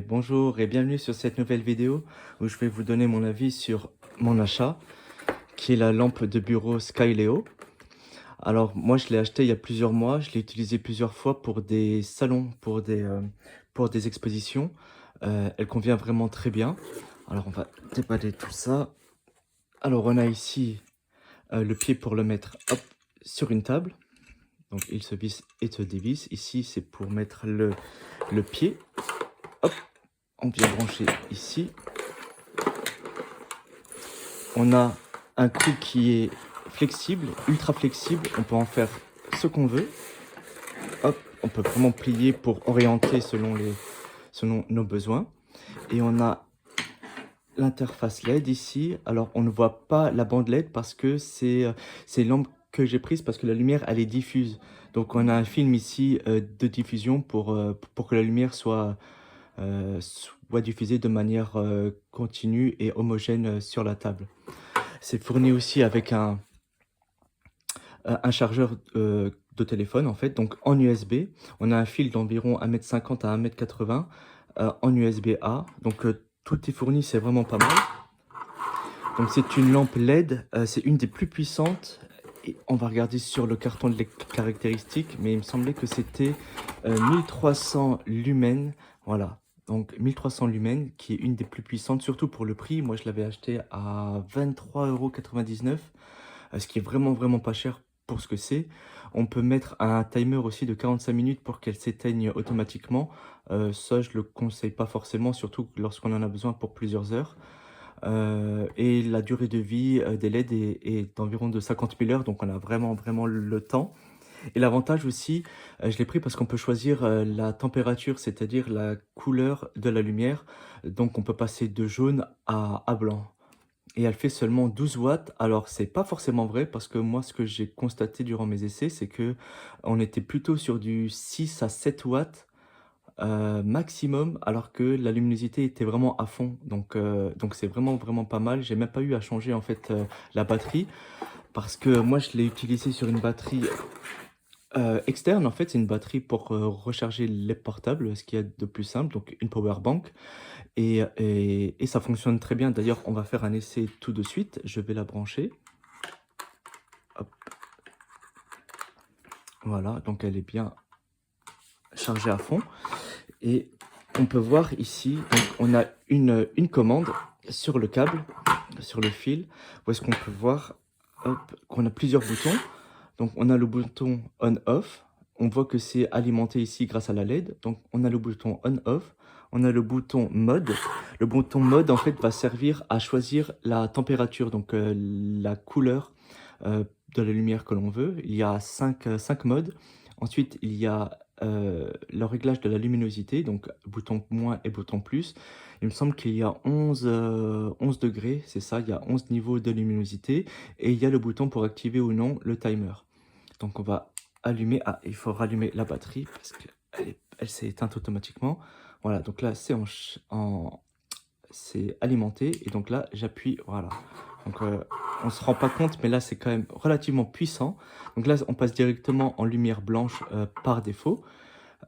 Bonjour et bienvenue sur cette nouvelle vidéo où je vais vous donner mon avis sur mon achat qui est la lampe de bureau Skyleo. Alors moi je l'ai acheté il y a plusieurs mois, je l'ai utilisé plusieurs fois pour des salons, pour des expositions. Elle convient vraiment très bien. Alors on va déballer tout ça. Alors on a ici le pied pour le mettre hop, sur une table. Donc il se visse et se dévisse. Ici c'est pour mettre le pied. Hop, on vient brancher ici. On a un cou qui est flexible, ultra flexible. On peut en faire ce qu'on veut. Hop, on peut vraiment plier pour orienter selon nos besoins. Et on a l'interface LED ici. Alors, on ne voit pas la bande LED parce que c'est une lampe que j'ai prise parce que la lumière, elle est diffuse. Donc, on a un film ici de diffusion pour que la lumière soit diffusée de manière continue et homogène sur la table. C'est fourni aussi avec un chargeur de téléphone en fait, donc en USB. On a un fil d'environ 1,50 m à 1,80 m en USB-A. Donc tout est fourni, c'est vraiment pas mal. Donc c'est une lampe LED, c'est une des plus puissantes. Et on va regarder sur le carton de caractéristiques, mais il me semblait que c'était 1300 lumens. Voilà, donc 1300 lumens, qui est une des plus puissantes, surtout pour le prix. Moi, je l'avais acheté à 23,99 €, ce qui est vraiment pas cher pour ce que c'est. On peut mettre un timer aussi de 45 minutes pour qu'elle s'éteigne automatiquement. Ça, je le conseille pas forcément, surtout lorsqu'on en a besoin pour plusieurs heures. Et la durée de vie des LED est d'environ de 50 000 heures, donc on a vraiment le temps. Et l'avantage aussi, je l'ai pris parce qu'on peut choisir la température, c'est-à-dire la couleur de la lumière. Donc on peut passer de jaune à blanc. Et elle fait seulement 12 watts. Alors c'est pas forcément vrai parce que moi ce que j'ai constaté durant mes essais, c'est que on était plutôt sur du 6 à 7 watts maximum, alors que la luminosité était vraiment à fond. Donc c'est vraiment pas mal. J'ai même pas eu à changer en fait la batterie parce que moi je l'ai utilisé sur une batterie externe. En fait, c'est une batterie pour recharger les portables, ce qu'il y a de plus simple, donc une power bank. Et ça fonctionne très bien. D'ailleurs, on va faire un essai tout de suite. Je vais la brancher. Hop, voilà, donc elle est bien chargée à fond. Et on peut voir ici, donc on a une commande sur le câble, sur le fil, où est-ce qu'on peut voir qu'on a plusieurs boutons. Donc on a le bouton on-off. On voit que c'est alimenté ici grâce à la LED. Donc on a le bouton on-off. On a le bouton mode. Le bouton mode en fait va servir à choisir la température, donc la couleur de la lumière que l'on veut. Il y a 5 modes. Ensuite il y a le réglage de la luminosité, donc bouton moins et bouton plus. Il me semble qu'il y a 11 degrés, c'est ça, il y a 11 niveaux de luminosité. Et il y a le bouton pour activer ou non le timer. Donc on va allumer, il faut rallumer la batterie parce qu'elle s'est éteinte automatiquement. Voilà, donc là c'est c'est alimenté et donc là j'appuie, voilà. Donc on se rend pas compte, mais là c'est quand même relativement puissant. Donc là on passe directement en lumière blanche par défaut.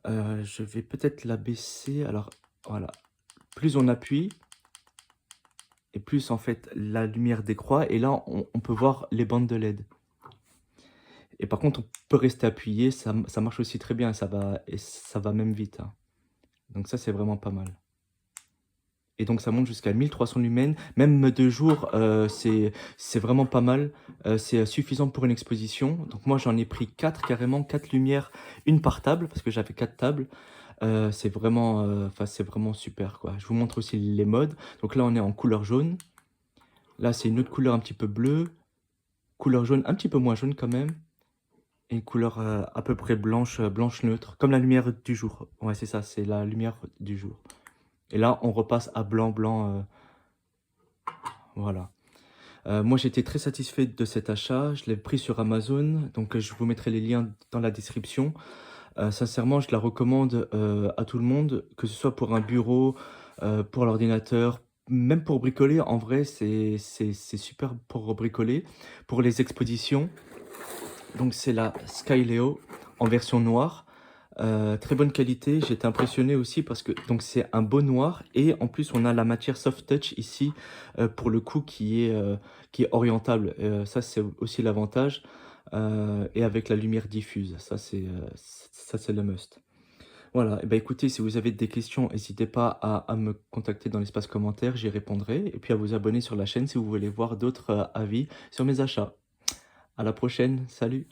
Je vais peut-être la baisser. Alors voilà, plus on appuie et plus en fait la lumière décroît et là on peut voir les bandes de LED. Et par contre, on peut rester appuyé, ça marche aussi très bien, et ça va même vite, hein. Donc ça, c'est vraiment pas mal. Et donc ça monte jusqu'à 1300 lumens, même de jour, c'est vraiment pas mal. C'est suffisant pour une exposition. Donc moi, j'en ai pris 4 carrément, 4 lumières, une par table, parce que j'avais 4 tables. C'est vraiment super, quoi. Je vous montre aussi les modes. Donc là, on est en couleur jaune. Là, c'est une autre couleur un petit peu bleue. Couleur jaune, un petit peu moins jaune quand même. Et une couleur à peu près blanche, blanche neutre, comme la lumière du jour. Ouais, c'est ça, c'est la lumière du jour. Et là, on repasse à blanc, voilà. Moi, j'étais très satisfait de cet achat. Je l'ai pris sur Amazon, donc je vous mettrai les liens dans la description. Sincèrement, je la recommande à tout le monde, que ce soit pour un bureau, pour l'ordinateur, même pour bricoler. En vrai, c'est super pour bricoler. Pour les expositions, donc c'est la Skyleo en version noire. Très bonne qualité, j'étais impressionné aussi parce que donc c'est un beau noir et en plus on a la matière soft touch ici, pour le coup qui est orientable, ça c'est aussi l'avantage, et avec la lumière diffuse, ça c'est le must. Voilà, et bah, écoutez, si vous avez des questions, n'hésitez pas à me contacter dans l'espace commentaire, j'y répondrai et puis à vous abonner sur la chaîne si vous voulez voir d'autres, avis sur mes achats. À la prochaine, salut!